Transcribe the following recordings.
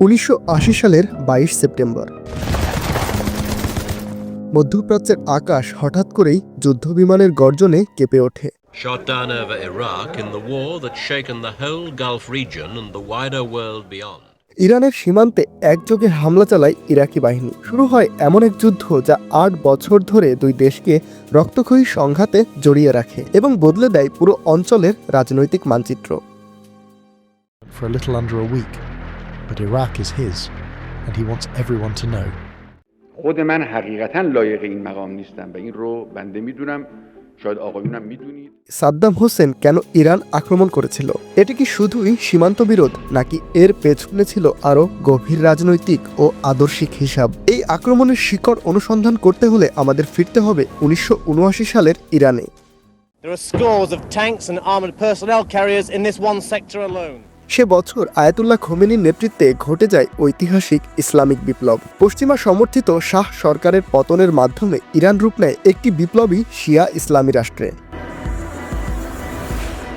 1980 সালের 22 সেপ্টেম্বর মধ্যপ্রাচ্যের আকাশ হঠাৎ করেই যুদ্ধবিমানের গর্জনে কেঁপে ওঠে। Shot down over Iraq in the war that's shaken the whole Gulf region and the wider world beyond. ইরানের সীমান্তে একযোগে হামলা চালায় ইরাকি বাহিনী। শুরু হয় এমন এক যুদ্ধ যা 8 বছর ধরে দুই দেশকে রক্তক্ষয়ী সংঘাতে জড়িয়ে রাখে এবং বদলে দেয় পুরো অঞ্চলের রাজনৈতিক মানচিত্র। For a little under a week, but Iraq is his, and he wants everyone to know. خود من حقیقتاً لایق این مقام نیستم و این رو بنده میدونم شاید آقایونم میدونید Saddam Hossain কেন ইরান আক্রমণ করেছিল? এটি কি শুধুই সীমান্ত বিরোধ নাকি এর পেছনে ছিল আরও গভীর রাজনৈতিক ও আদর্শিক হিসাব? এই আক্রমণের শিকড় অনুসন্ধান করতে হলে আমাদের ফিরতে হবে 1979 সালের ইরানে। There are scores of tanks and armored personnel carriers in this one sector alone. সে বছর আয়াতুল্লাহ খোমেনির নেতৃত্বে ঘটে যায় ঐতিহাসিক ইসলামিক বিপ্লব। পশ্চিমা সমর্থিত শাহ সরকারের পতনের মাধ্যমে ইরান রূপ নেয় একটি বিপ্লবী শিয়া ইসলামী রাষ্ট্রে।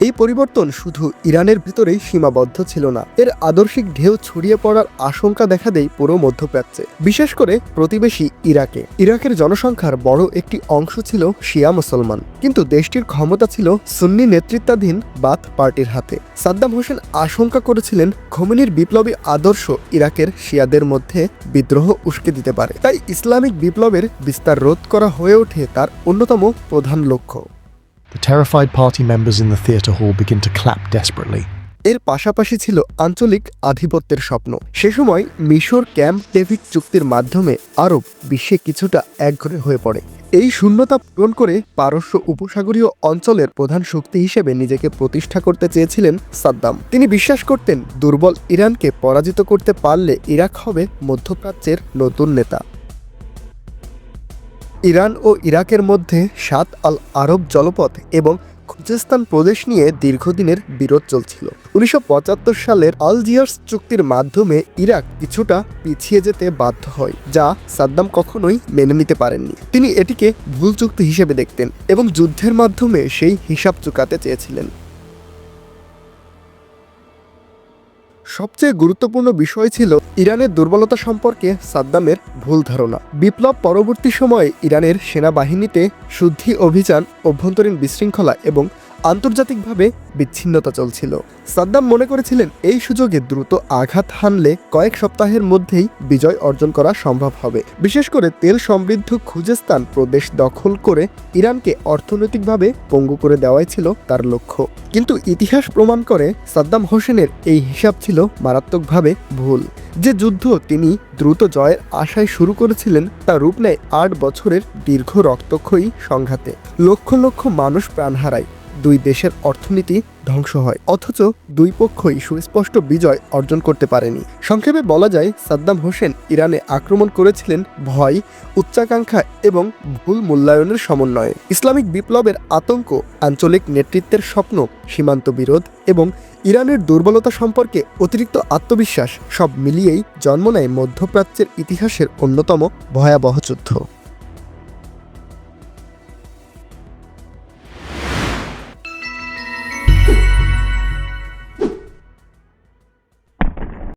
এই পরিবর্তন শুধু ইরানের ভিতরেই সীমাবদ্ধ ছিল না, এর আদর্শিক ঢেউ ছড়িয়ে পড়ার আশঙ্কা দেখা দেয় পুরো মধ্যপ্রাচ্যে, বিশেষ করে প্রতিবেশী ইরাকে। ইরাকের জনসংখ্যার বড় একটি অংশ ছিল শিয়া মুসলমান, কিন্তু দেশটির ক্ষমতা ছিল সুন্নি নেতৃত্বাধীন বাথ পার্টির হাতে। সাদ্দাম হোসেন আশঙ্কা করেছিলেন খোমেনির বিপ্লবী আদর্শ ইরাকের শিয়াদের মধ্যে বিদ্রোহ উস্কে দিতে পারে, তাই ইসলামিক বিপ্লবের বিস্তার রোধ করা হয়ে ওঠে তার অন্যতম প্রধান লক্ষ্য। The terrified party members in the theatre hall begin to clap desperately. এর পাশাপাশি ছিল আঞ্চলিক আধিপত্যের স্বপ্ন। সে সময় মিশর ক্যাম্প ডেভিড চুক্তির মাধ্যমে আরব বিশ্বে কিছুটা একঘরে হয়ে পড়ে। এই শূন্যতা পূরণ করে পারস্য উপসাগরীয় অঞ্চলের প্রধান শক্তি হিসেবে নিজেকে প্রতিষ্ঠা করতে চেয়েছিলেন সাদ্দাম। তিনি বিশ্বাস করতেন দুর্বল ইরানকে পরাজিত করতে পারলে ইরাক হবে মধ্যপ্রাচ্যের নতুন নেতা। ইরান ও ইরাকের মধ্যে সাত আল আরব জলপথ এবং খুজেস্তান প্রদেশ নিয়ে দীর্ঘদিনের বিরোধ চলছিল। 1975 সালের আলজিয়ার্স চুক্তির মাধ্যমে ইরাক কিছুটা পিছিয়ে যেতে বাধ্য হয়, যা সাদ্দাম কখনোই মেনে নিতে পারেননি। তিনি এটিকে ভুল চুক্তি হিসেবে দেখতেন এবং যুদ্ধের মাধ্যমে সেই হিসাব চুকাতে চেয়েছিলেন। সবচেয়ে গুরুত্বপূর্ণ বিষয় ছিল ইরানের দুর্বলতা সম্পর্কে সাদ্দামের ভুল ধারণা। বিপ্লব পরবর্তী সময়ে ইরানের সেনাবাহিনীতে শুদ্ধি অভিযান, অভ্যন্তরীণ বিশৃঙ্খলা এবং আন্তর্জাতিকভাবে বিচ্ছিন্নতা চলছিল। সাদ্দাম মনে করেছিলেন এই সুযোগে দ্রুত আঘাত হানলে কয়েক সপ্তাহের মধ্যেই বিজয় অর্জন করা সম্ভব হবে। বিশেষ করে তেল সমৃদ্ধ খুজেস্তান প্রদেশ দখল করে ইরানকে অর্থনৈতিকভাবে পঙ্গু করে দেওয়াই ছিল তার লক্ষ্য। কিন্তু ইতিহাস প্রমাণ করে সাদ্দাম হোসেনের এই হিসাব ছিল মারাত্মকভাবে ভুল। যে যুদ্ধ তিনি দ্রুত জয়ের আশায় শুরু করেছিলেন তা রূপ নেয় 8 বছরের দীর্ঘ রক্তক্ষয়ী সংঘাতে। লক্ষ লক্ষ মানুষ প্রাণ হারায়, দুই দেশের অর্থনীতি ধ্বংস হয়, অথচ দুই পক্ষই সুস্পষ্ট বিজয় অর্জন করতে পারেনি। সংক্ষেপে বলা যায়, সাদ্দাম হোসেন ইরানে আক্রমণ করেছিলেন ভয়, উচ্চাকাঙ্ক্ষা এবং ভুল মূল্যায়নের সমন্বয়ে। ইসলামিক বিপ্লবের আতঙ্ক, আঞ্চলিক নেতৃত্বের স্বপ্ন, সীমান্ত বিরোধ এবং ইরানের দুর্বলতা সম্পর্কে অতিরিক্ত আত্মবিশ্বাস সব মিলিয়েই জন্ম নেয় মধ্যপ্রাচ্যের ইতিহাসের অন্যতম ভয়াবহ যুদ্ধ।